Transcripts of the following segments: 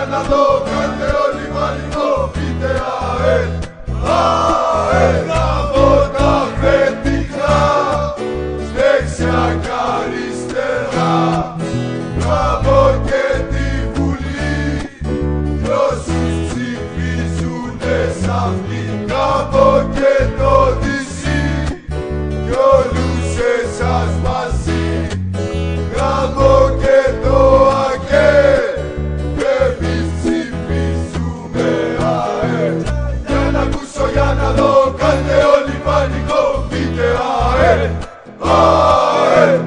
για να δω, κάντε όλοι μαλλικό, πείτε ΑΕΛ, ΑΕΛ. Γράφω τα αφεντικά, δεξιά κι αριστερά, γράφω και τη Βουλή, κι όσους ψηφίζουνε σ' αυτή, γράφω και το Δυσί, κι όλους εσάς μαζί, γράφω και το ΑΚΕ, και εμείς ψηφίζουμε ΑΕΛ. Για να ακούσω, για να δω, κάντε όλοι πανικό, πείτε ΑΕΛ, ΑΕΛ.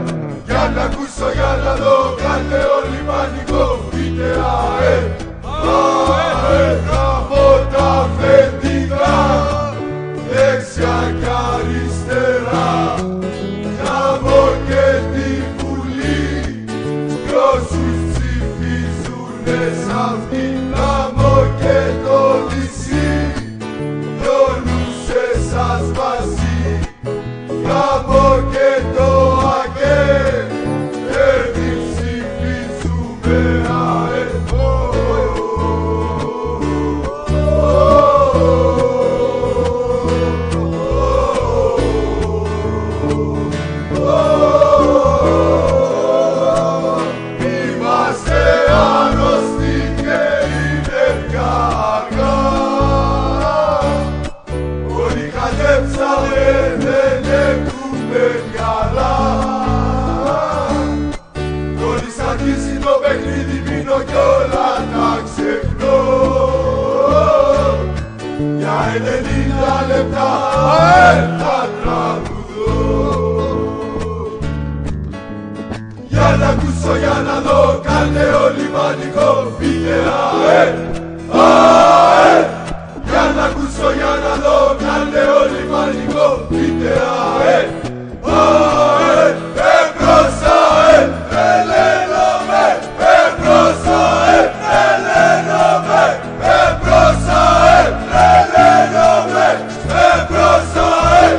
Για να ακούσω, για να δω, κάντε όλοι πανικό, πείτε ΑΕΛ, ΑΕΛ. Γράφω τα αφεντικά, δεξιά κι αριστερά, γράφω και τη Βουλή, κι όσους ψηφίζουνε σ' αυτή, γράφω και το Δυσί, κι όλους εσάς μαζί, γράφω και το ΑΚΕ, και εμείς ψηφίζουμε ΑΕΛ. Είμαστε άρρωστοι και είναι πια αργά, όλοι χαζέψαμε, δεν έχουμε μυαλά. Μόλις αρχίσει το παιχνίδι πίνω κι όλα τα ξεχνώ, για 90 λεπτά ΑΕΛ θα τραγουδώ. Για να ακούσω, για να δω, κάντε όλοι πανικό, πείτε ΑΕΛ, ΑΕΛ. Για να ακούσω, για να δω, κάντε όλοι πανικό, πείτε ΑΕΛ, ΑΕΛ. Εμπρός ΑΕΛ, τρελαίνομαι, εμπρός ΑΕΛ, τρελαίνομαι, εμπρός ΑΕΛ, τρελαίνομαι, εμπρός ΑΕΛ.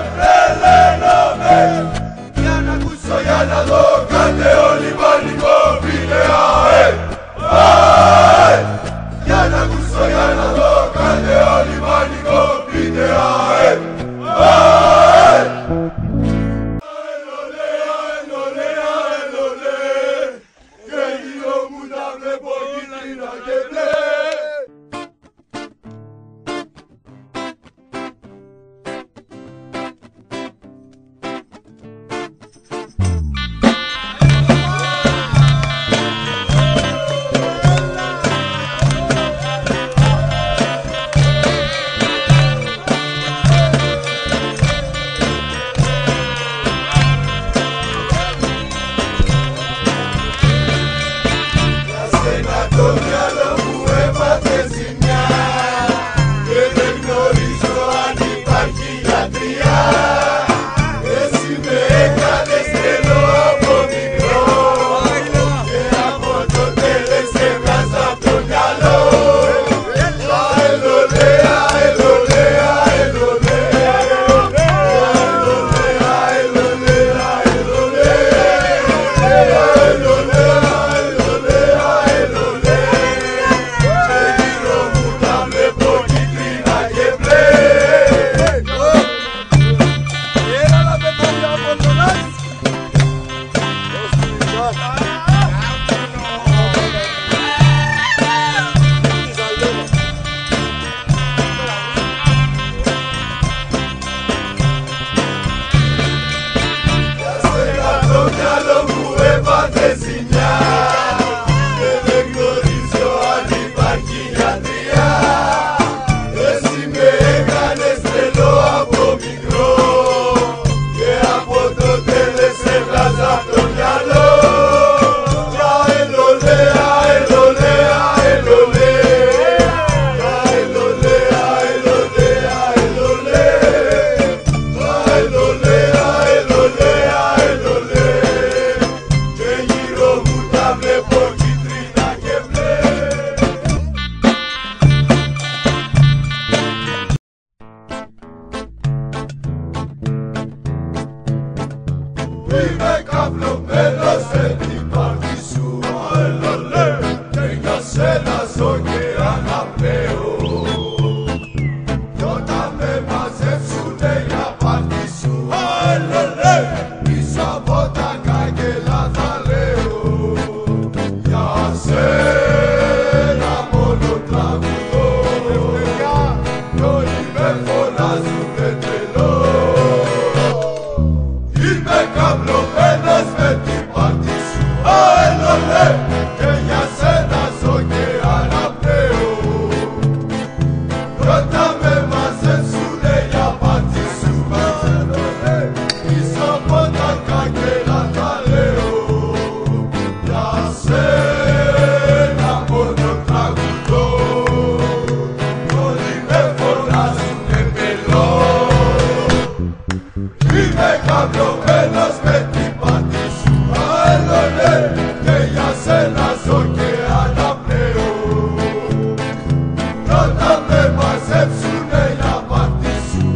αναπνέω. Πρώτα με μαζέψουνε για πάτη σου, πίσω από τα κάγκελα θα λέω. Για σένα μόνο τραγουδώ, όλοι με φωνάζουνε πελό. Είμαι καυλωμένος με την πάτη σου, άλλονε, και για σένα ζω και αναπνέω. Πρώτα με μαζέψουνε για πάτη σου,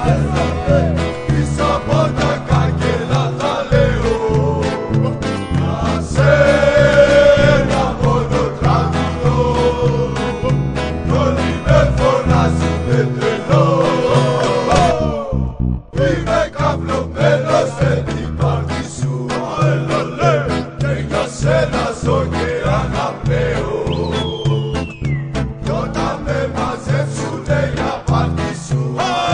άλλονε, πίσω από τα κάγκελα θα λέω. Για σένα μόνο τραγουδώ, όλοι με φωνάζουνε τρελό. Είμαι καυλωμένος με την πάρτι σου, αλλολέ, και για σένα ζω και αναπνέω. Κι όταν με μαζέψουνε για πάρτι σου,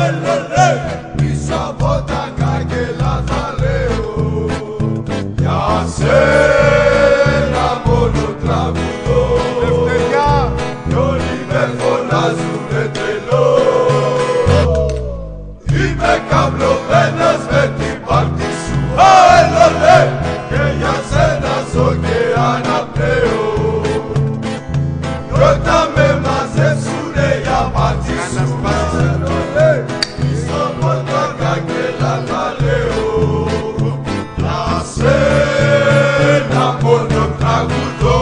αλλολέ, πίσω από τα κάγκελα θα λέω. Για σένα μόνο τραγουδώ, κι όλοι με φωνάζουνε τρελό. Είμαι καυλωμένος με την πάρτι σου, αλλολέ, και για σένα ζω και αναπνέω. Κι όταν με μαζέψουνε για πάρτι σου, αλλολέ, πίσω από τα κάγκελα θα λέω. Για σένα μόνο τραγουδώ,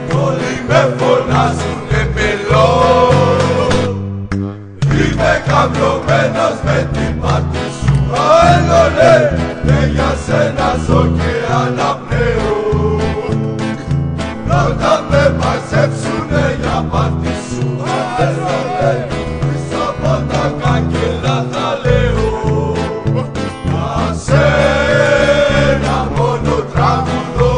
κι όλοι με φωνάζουνε πελό. Είμαι καυλωμένος με την πάτη σου, αλλολέ, και για σένα ζω και αναπνέω. Πρώτα με μαζέψουνε για πάτη σου, αλλολέ, πίσω από τα κάγκελα θα λέω. Για σένα μόνο τραγουδώ,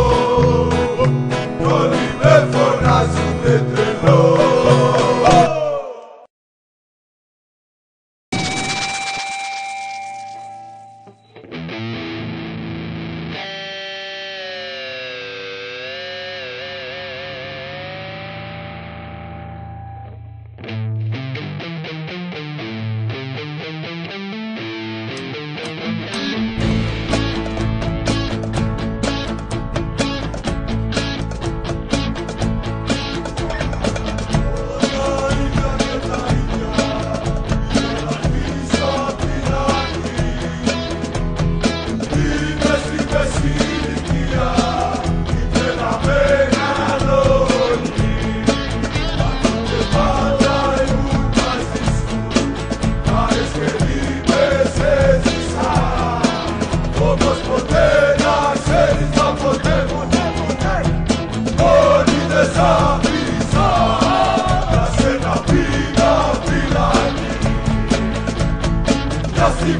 κι όλοι με φωνάζουνε τρελό.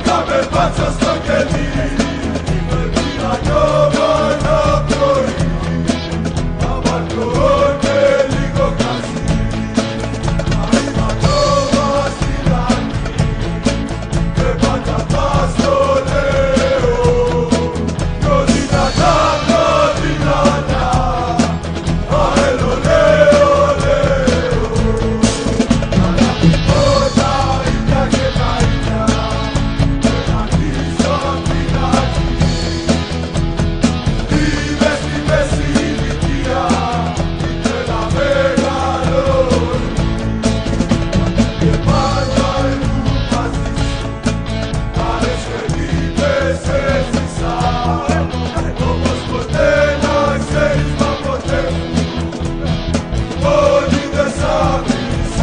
Κάμε πάτσο στο κελί, με πειραγιό.